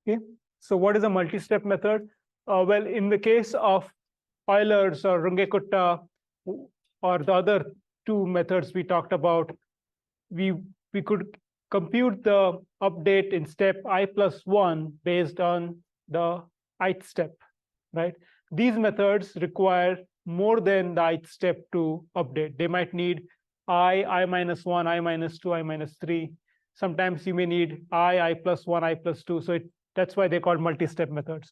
Okay, so what is a multi-step method? Well, in the case of Euler's or Runge-Kutta or the other two methods we talked about, we could compute the update in step I+1 based on the ith step, right? These methods require more than the ith step to update. They might need I-1, I-2, I-3. Sometimes you may need I+1, I+2. So that's why they're called multi-step methods.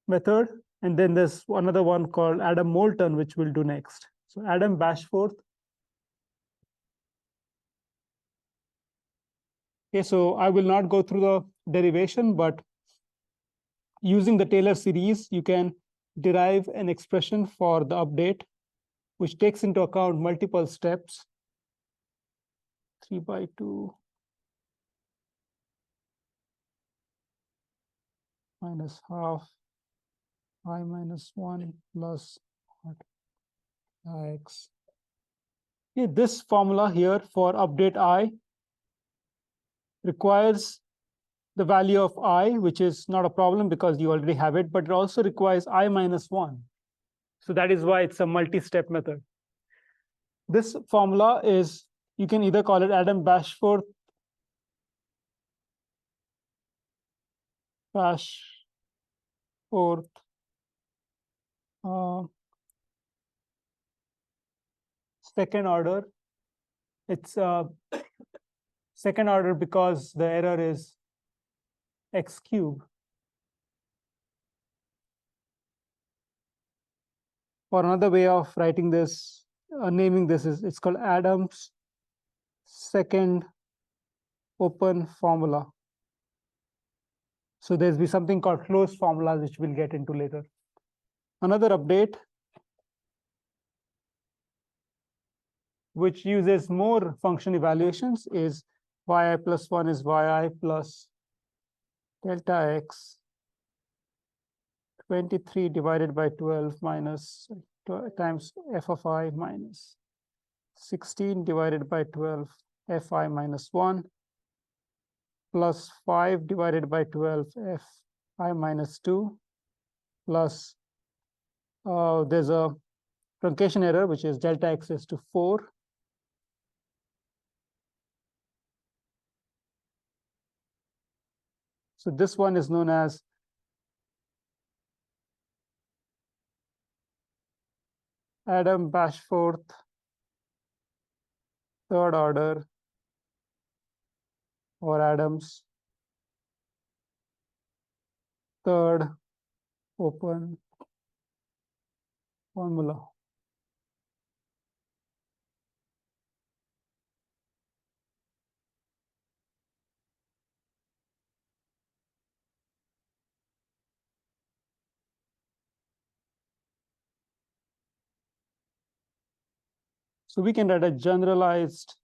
Method, and then there's another one called Adam-Moulton, which we'll do next. So Adam-Bashforth. Okay, so I will not go through the derivation, but using the Taylor series, you can derive an expression for the update, which takes into account multiple steps. 3/2 minus half I-1 plus x. Okay, this formula here for update I requires the value of I, which is not a problem because you already have it, but it also requires I-1. So that is why it's a multi-step method. This formula is, you can either call it Adam-Bashforth second order. It's second order because the error is x cubed. Or another way of writing this, naming this is, it's called Adam's second open formula. So there's be something called closed formulas, which we'll get into later. Another update, which uses more function evaluations, is yi+1 is yi plus delta x 23 divided by 12 minus times f of I minus 16 divided by 12 fi minus 1 plus 5 divided by 12 fi minus 2 plus there's a truncation error, which is delta x is to 4. So this one is known as Adam-Bashforth third order, or Adam's third open formula. So we can write a generalized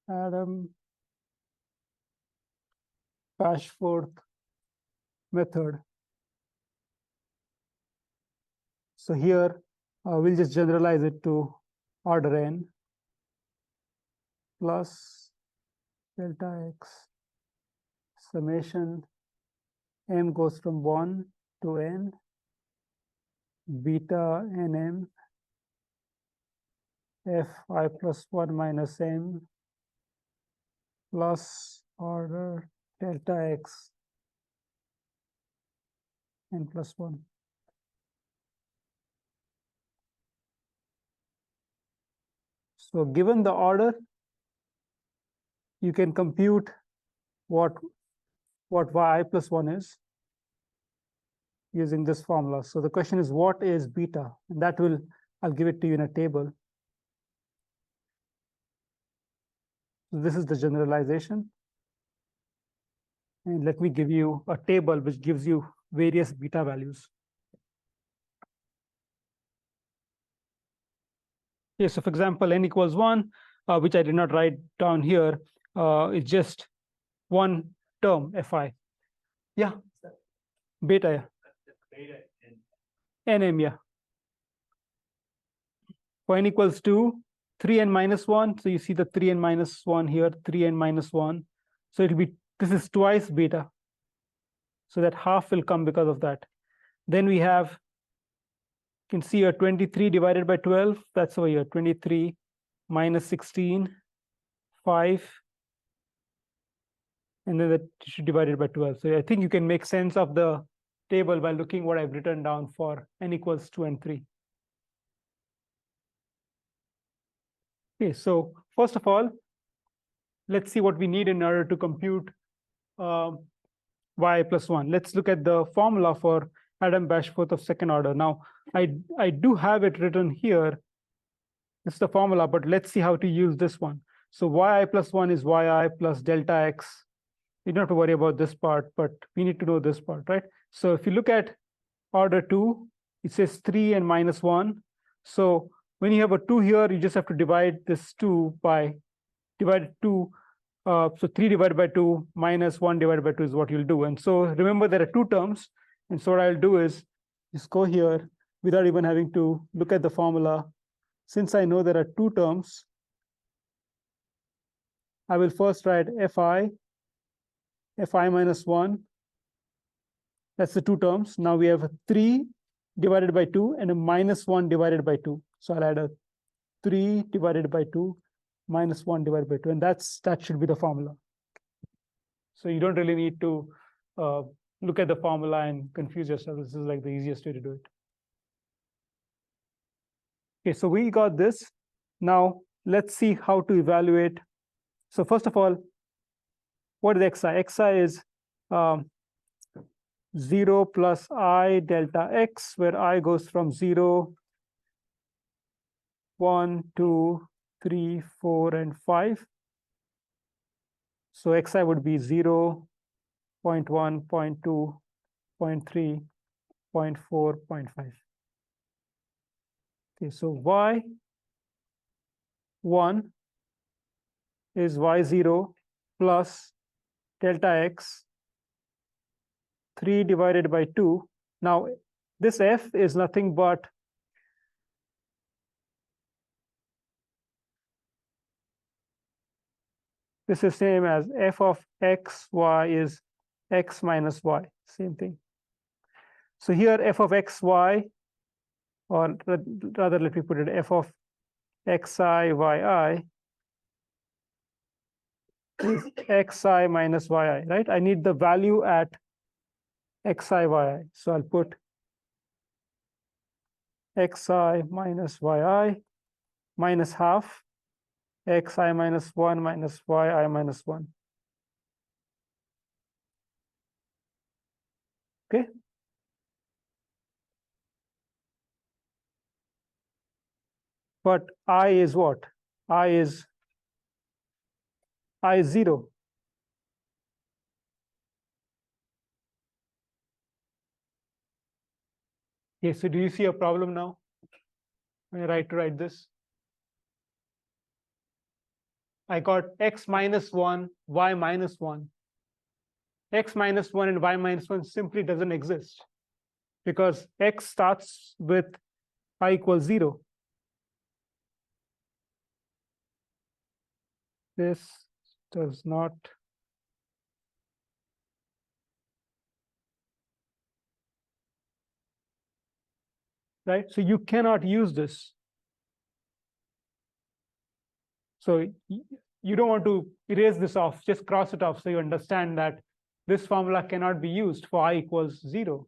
Adam-Bashforth method. So here we'll just generalize it to order n plus delta x summation m goes from 1 to n beta nm fi plus 1 minus m plus order delta x n plus 1. So given the order, you can compute what yi plus 1 is using this formula. So the question is, what is beta? And that will, I'll give it to you in a table. So this is the generalization. And let me give you a table which gives you various beta values. Yeah, so for example, n equals 1, which I did not write down here, it's just one term, fi. Yeah, beta, yeah. Nm, yeah. For n equals 2, 3n minus 1. So you see the 3n minus 1 here, 3n minus 1. So it'll be, this is twice beta. So that half will come because of that. Then we have, you can see a 23 divided by 12. That's over here, 23 minus 16, 5. And then that should divide it by 12. So I think you can make sense of the table by looking what I've written down for n equals 2 and 3. Okay, so first of all, let's see what we need in order to compute y plus 1. Let's look at the formula for Adam-Bashforth of second order. Now, I do have it written here. It's the formula, but let's see how to use this one. So yi plus 1 is yi plus delta x. You don't have to worry about this part, but we need to know this part, right? So if you look at order 2, it says 3 and minus 1. So when you have a 2 here, you just have to divide this 2 by, divide 2. So 3 divided by 2 minus 1 divided by 2 is what you'll do. And so remember, there are two terms. And so what I'll do is just go here without even having to look at the formula. Since I know there are two terms, I will first write fi minus 1. That's the two terms. Now we have a 3 divided by 2 and a minus 1 divided by 2. So I'll add a 3 divided by 2 minus 1 divided by 2. And that should be the formula. So you don't really need to look at the formula and confuse yourself. This is like the easiest way to do it. Okay, so we got this. Now let's see how to evaluate. So first of all, what is xi? Xi is 0 plus I delta x, where I goes from 0, 1, 2, 3, 4, and 5. So xi would be 0, 0.1, 0.2, 0.3, 0.4, 0.5. Okay, so y1 is y0 plus delta x, 3 divided by 2. Now, this f is nothing but this is same as f of x, y is x minus y, same thing. So here f of x, y, or rather let me put it, f of xi, yi is xi minus yi, right? I need the value at xi, yi. So I'll put xi minus yi minus half xi minus 1 minus yi minus 1. Okay. But I is what? I is 0. Okay, so do you see a problem now when I write this? I got x minus 1, y minus 1. X minus 1 and y minus 1 simply doesn't exist because x starts with I equals 0. This does not. Right? So you cannot use this. So you don't want to erase this off, just cross it off so you understand that this formula cannot be used for I equals 0.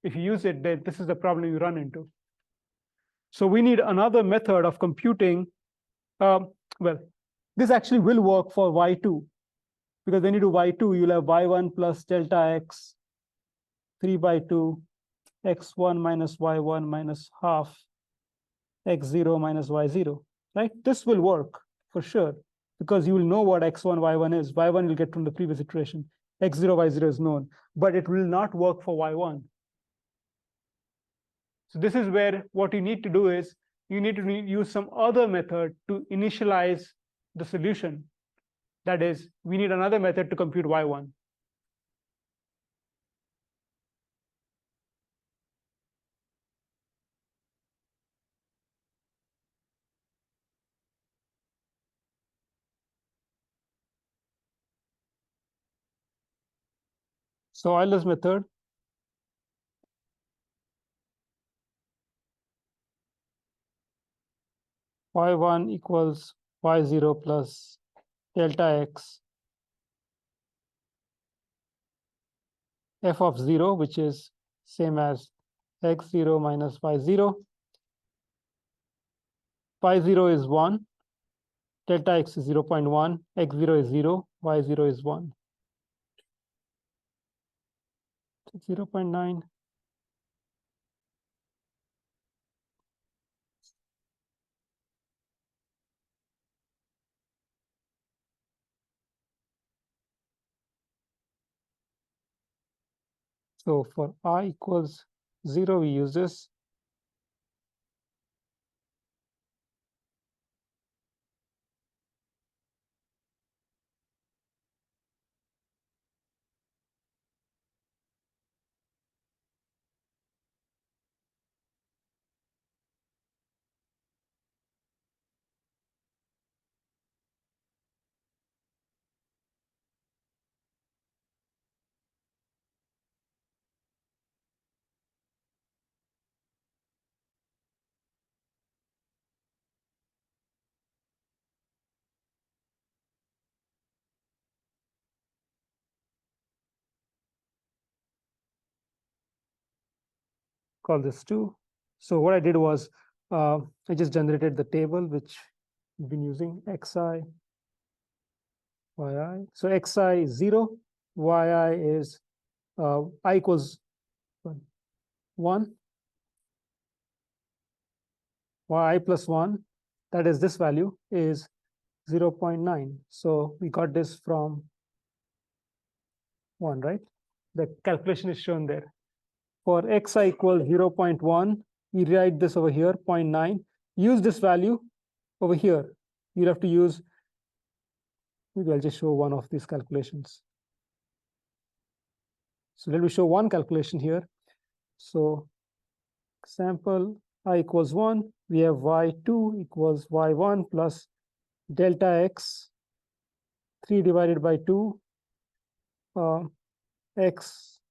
If you use it, then this is the problem you run into. So we need another method of computing. Well, this actually will work for y2, because when you do y2, you'll have y1 plus delta x, 3 by 2, x1 minus y1 minus half, x0 minus y0, right? This will work for sure, because you will know what x1, y1 is. y1 will get from the previous iteration. x0, y0 is known, but it will not work for y1. So this is where what you need to do is you need to use some other method to initialize the solution. That is, we need another method to compute y1. So Euler's method. Y1 equals Y0 plus delta X f of 0, which is same as X0 minus Y0. Y0 is 1. Delta X is 0.1. X0 is 0. Y0 is 1. 0.9. So for I equals 0, we use this. Call this 2. So what I did was I just generated the table which we've been using, xi, yi. So xi is 0, yi is I equals 1, yi plus 1, that is this value, is 0.9. So we got this from 1, right? The calculation is shown there. For xi equals 0.1, we write this over here, 0.9. Use this value over here. You'll have to use, maybe I'll just show one of these calculations. So let me show one calculation here. So example, I equals 1. We have y2 equals y1 plus delta x, 3 divided by 2, x1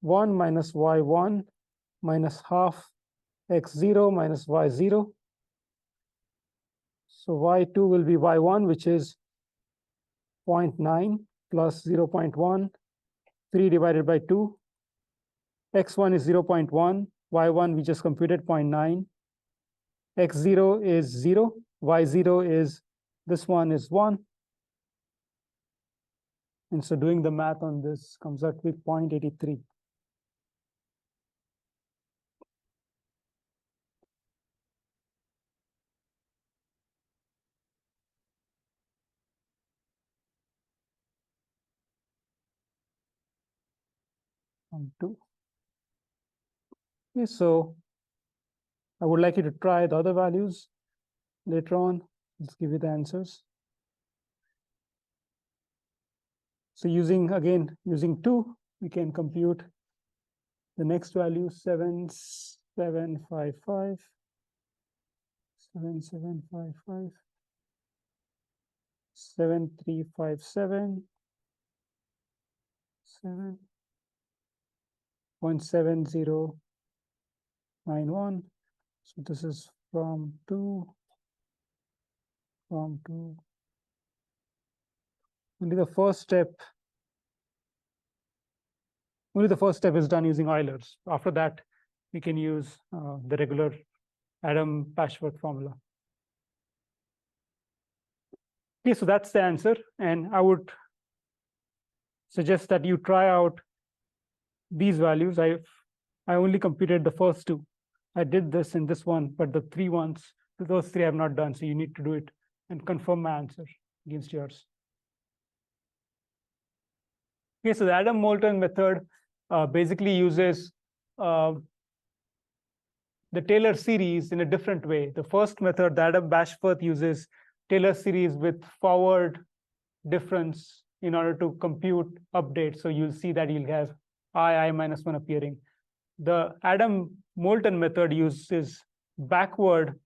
minus y1 minus half x0 minus y0. So y2 will be y1, which is 0.9 plus 0.1, 3 divided by 2. X1 is 0.1, y1 we just computed 0.9. X0 is 0, y0 is, this one is 1. And so doing the math on this comes out with 0.83. Two. Okay, so I would like you to try the other values later on. Let's give you the answers. So using 2, we can compute the next value, 7755, 7755, 7357, 7.7091. So this is from 2. Only the first step is done using Euler's. After that, we can use the regular Adam-Bashforth formula. Okay, so that's the answer. And I would suggest that you try out these values. I only computed the first 2. I did this in this one, but the 3 ones, those 3 I have not done. So you need to do it and confirm my answer against yours. Okay, so the Adam-Moulton method basically uses the Taylor series in a different way. The first method, the Adam-Bashforth, uses Taylor series with forward difference in order to compute updates. So you'll see that you'll have I minus 1 appearing. The Adam-Moulton method uses backward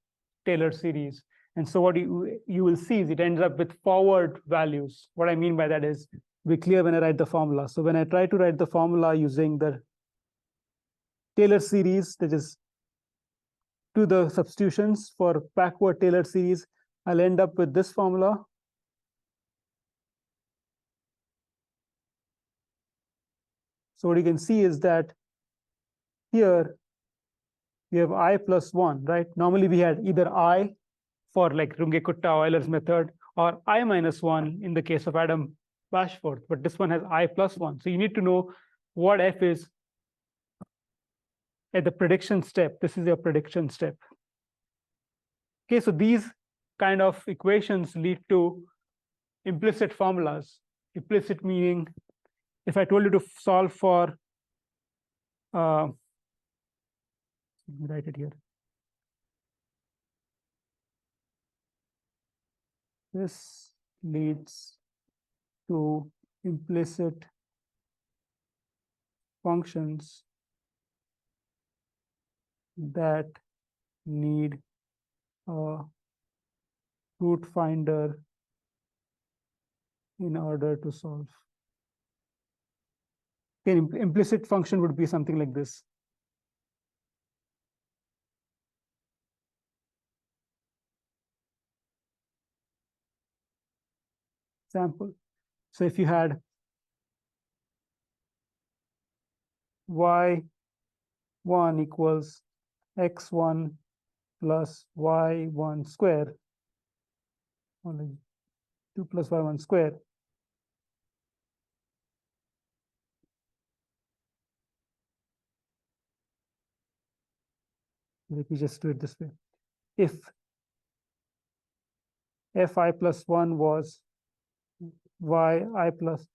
Taylor series. And so what you will see is it ends up with forward values. What I mean by that is be clear when I write the formula. So when I try to write the formula using the Taylor series, that is to the substitutions for backward Taylor series, I'll end up with this formula. So what you can see is that here we have I plus 1, right? Normally we had either I for like Runge-Kutta-Euler's method or I minus 1 in the case of Adam-Bashforth, but this one has I plus 1. So you need to know what f is at the prediction step. This is your prediction step. Okay, so these kind of equations lead to implicit formulas. Implicit meaning, if I told you to solve for, let me write it here. This leads to implicit functions that need a root finder in order to solve. Okay, implicit function would be something like this. Example. So if you had y1 equals x1 plus y1 square, only 2 plus y1 square, let me just do it this way. If fi plus 1 was yi plus,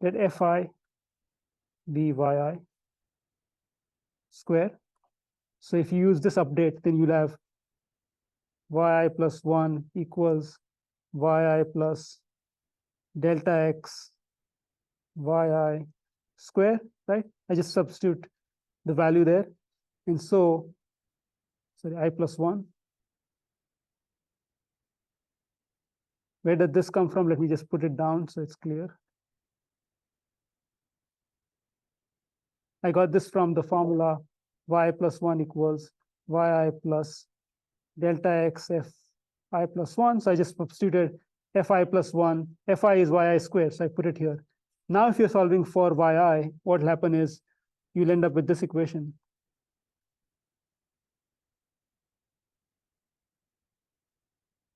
let fi be yi square. So if you use this update, then you'll have yi plus 1 equals yi plus delta x yi square, right? I just substitute the value there. And so, sorry, I plus 1. Where did this come from? Let me just put it down so it's clear. I got this from the formula y plus 1 equals yi plus delta x fi plus 1. So I just substituted fi plus 1. Fi is yi squared, so I put it here. Now if you're solving for yi, what will happen is you'll end up with this equation.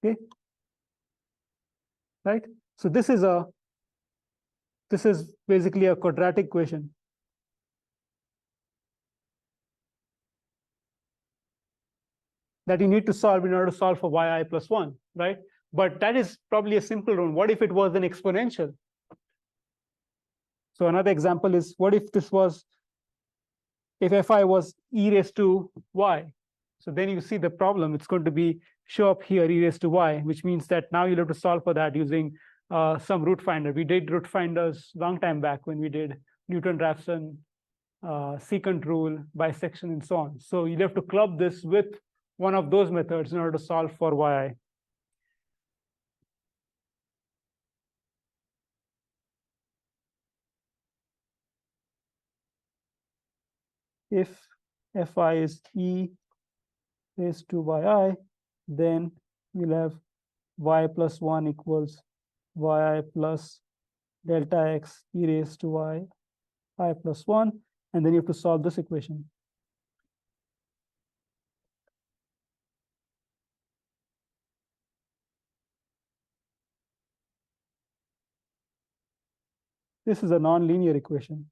Okay, right? So this is basically a quadratic equation. That you need to solve in order to solve for yi plus 1, right? But that is probably a simple one. What if it was an exponential? So another example is, what if this was, if fi was e raised to y? So then you see the problem. It's going to be show up here e raised to y, which means that now you'll have to solve for that using some root finder. We did root finders long time back when we did Newton-Raphson, secant rule, bisection, and so on. So you'll have to club this with one of those methods in order to solve for yi. If fi is e raised to yi, then we'll have y plus 1 equals yi plus delta x e raised to I plus 1, and then you have to solve this equation. This is a nonlinear equation.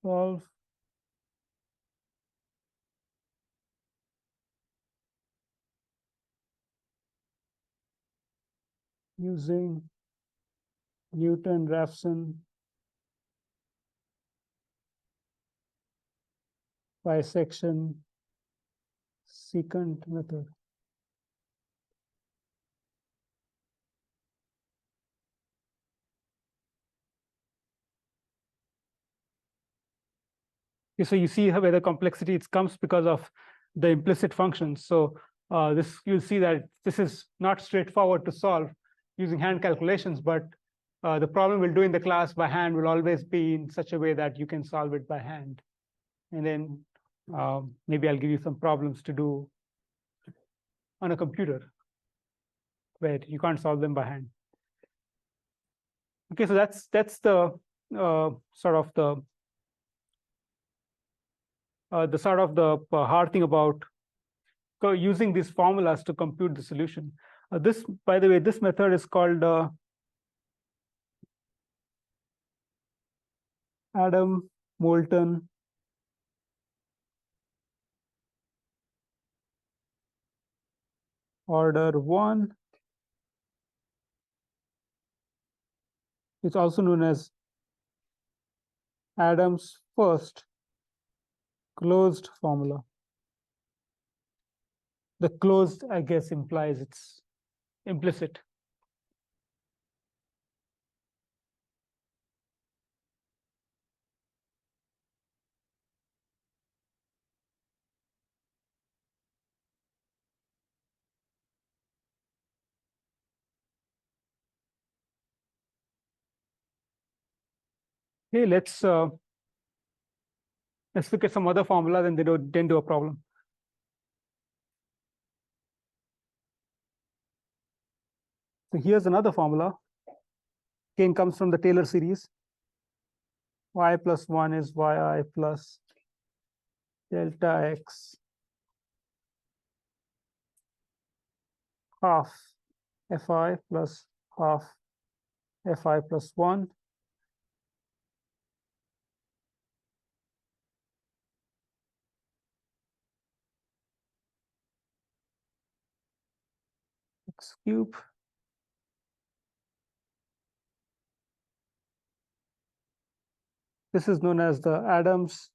Solve using Newton-Raphson bisection secant method. Okay, so you see where the complexity it comes because of the implicit functions. So this you'll see that this is not straightforward to solve using hand calculations, but the problem we'll do in the class by hand will always be in such a way that you can solve it by hand. And then maybe I'll give you some problems to do on a computer where you can't solve them by hand. Okay, so that's the sort of the hard thing about using these formulas to compute the solution. This, by the way, this method is called Adam-Moulton order 1. It's also known as Adam's first closed formula. The closed, I guess, implies it's implicit. Okay, let's look at some other formula, then they don't do a problem. So here's another formula. Again, comes from the Taylor series. Y plus 1 is yi plus delta x half fi plus half fi plus 1. X cube this is known as the Adams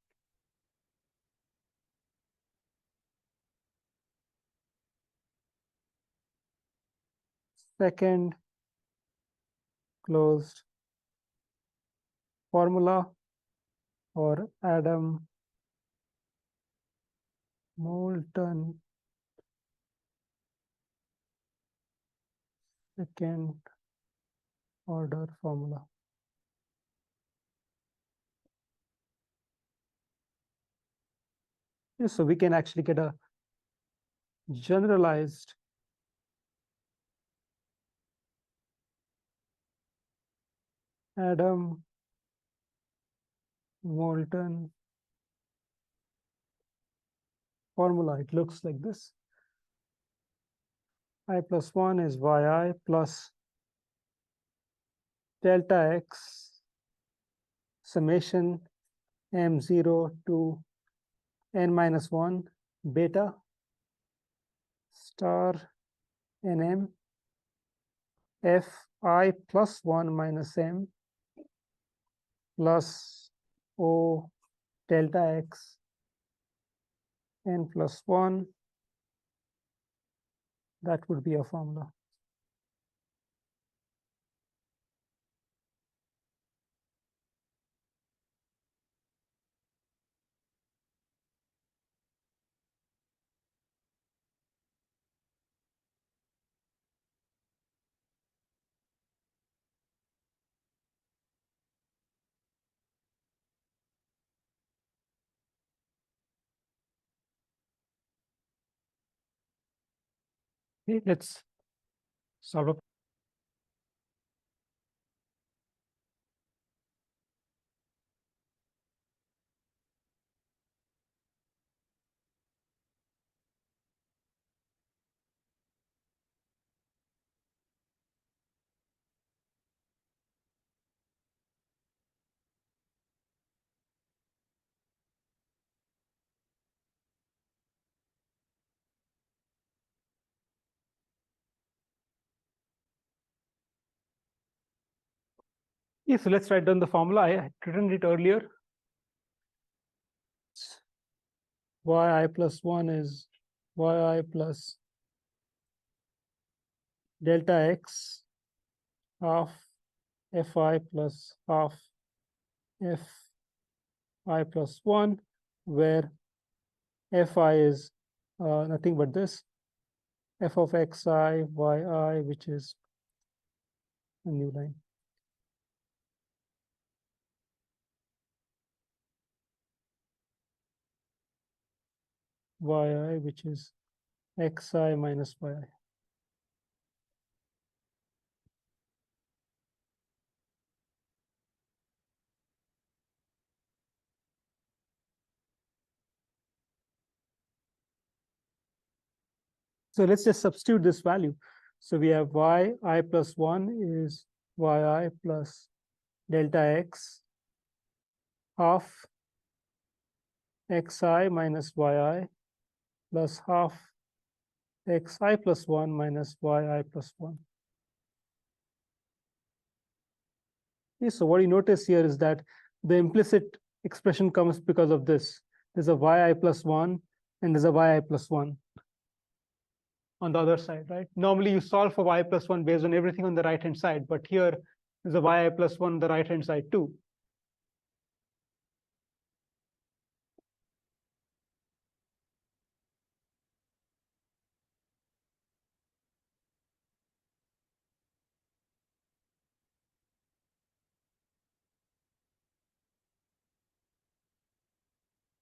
second closed formula, or Adam-Moulton second order formula. Yes, so we can actually get a generalized Adam-Moulton formula. It looks like this. I plus 1 is yi plus delta x summation m0 to n minus 1 beta star nm fi plus 1 minus m plus o delta x n plus 1. That would be a formula. Okay, let's solve a so let's write down the formula. I had written it earlier. Yi plus 1 is yi plus delta x half fi plus half fi plus 1, where fi is nothing but this f of xi, yi, which is a new line. Yi, which is xi minus yi. So let's just substitute this value. So we have yi plus 1 is yi plus delta x half xi minus yi plus half xi plus 1 minus yi plus 1. Okay, so what you notice here is that the implicit expression comes because of this. There's a yi plus 1 and there's a yi plus 1 on the other side, right? Normally you solve for y plus 1 based on everything on the right-hand side, but here there's a yi plus 1 on the right-hand side too.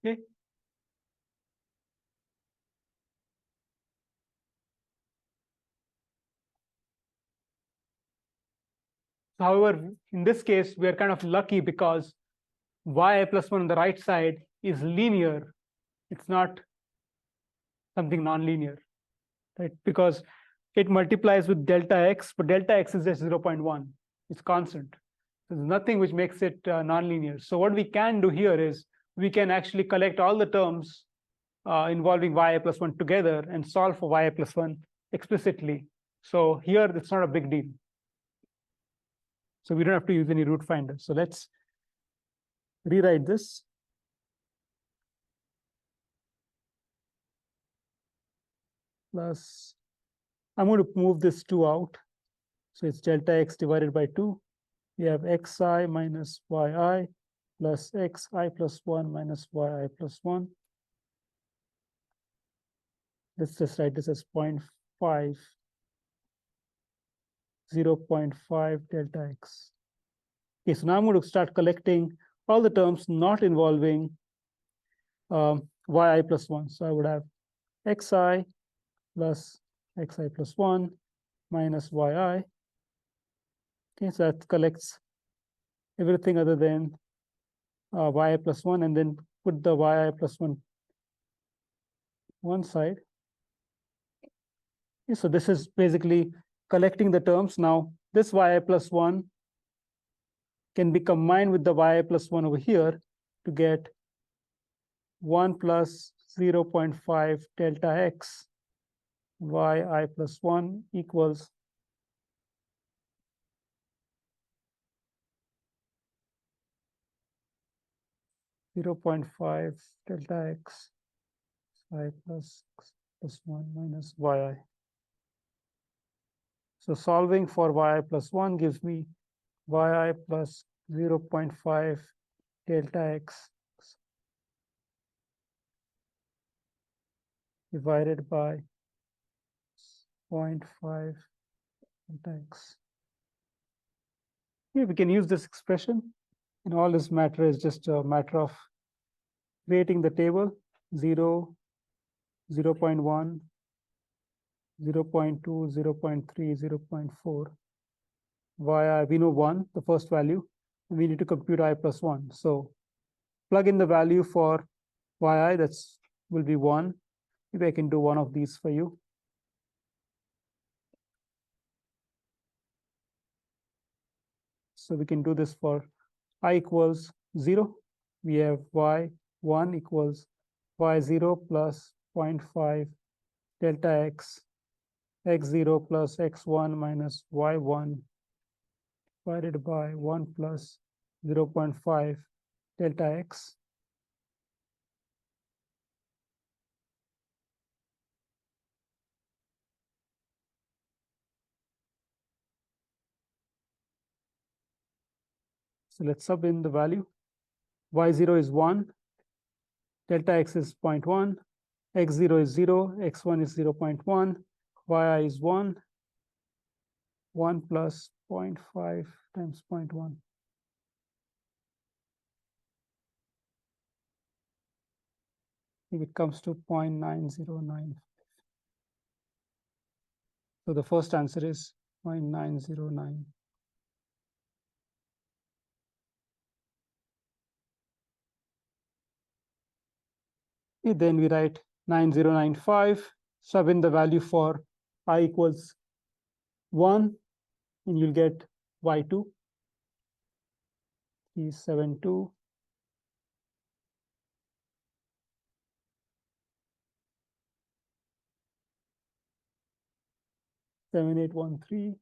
Okay. However, in this case, we are kind of lucky because yi plus 1 on the right side is linear. It's not something nonlinear, right? Because it multiplies with delta x, but delta x is just 0.1. It's constant. There's nothing which makes it nonlinear. So what we can do here is we can actually collect all the terms involving yi plus 1 together and solve for yi plus 1 explicitly. So here, it's not a big deal. So we don't have to use any root finder. So let's rewrite this. Plus, I'm going to move this 2 out. So it's delta x divided by 2. We have xi minus yi plus xi plus 1 minus yi plus 1. Let's just write this as 0.5, 0.5 delta x. Okay, so now I'm going to start collecting all the terms not involving yi plus 1. So I would have xi plus xi plus 1 minus yi. Okay, so that collects everything other than yi plus 1, and then put the yi plus 1 one side. Okay, so this is basically collecting the terms. Now, this yi plus 1 can be combined with the yi plus 1 over here to get 1 plus 0.5 delta x yi plus 1 equals 0.5 delta x I plus 1 minus yi. So solving for yi plus 1 gives me yi plus 0.5 delta x divided by 0.5 delta x. Here we can use this expression, and all this matter is just a matter of creating the table 0, 0.1, 0.2, 0.3, 0.4. Yi, we know 1, the first value, and we need to compute I plus 1. So plug in the value for yi, that's will be 1. Maybe I can do one of these for you. So we can do this for I equals 0. We have y1 equals y0 plus 0.5 delta x, x0 plus x1 minus y1 divided by 1 plus 0.5 delta x. So let's sub in the value. Y0 is 1, delta x is 0.1, x0 is 0, x1 is 0.1, yi is 1 plus 0.5 times 0.1. It comes to 0.9095. So the first answer is 0.909. Then we write 9095, sub in the value for I equals 1, and you'll get y2 is 72. 7813.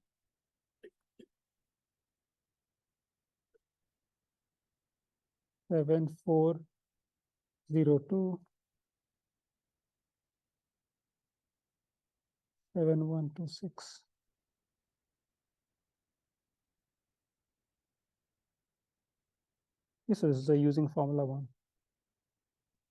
7402. 7126. This is using formula 1.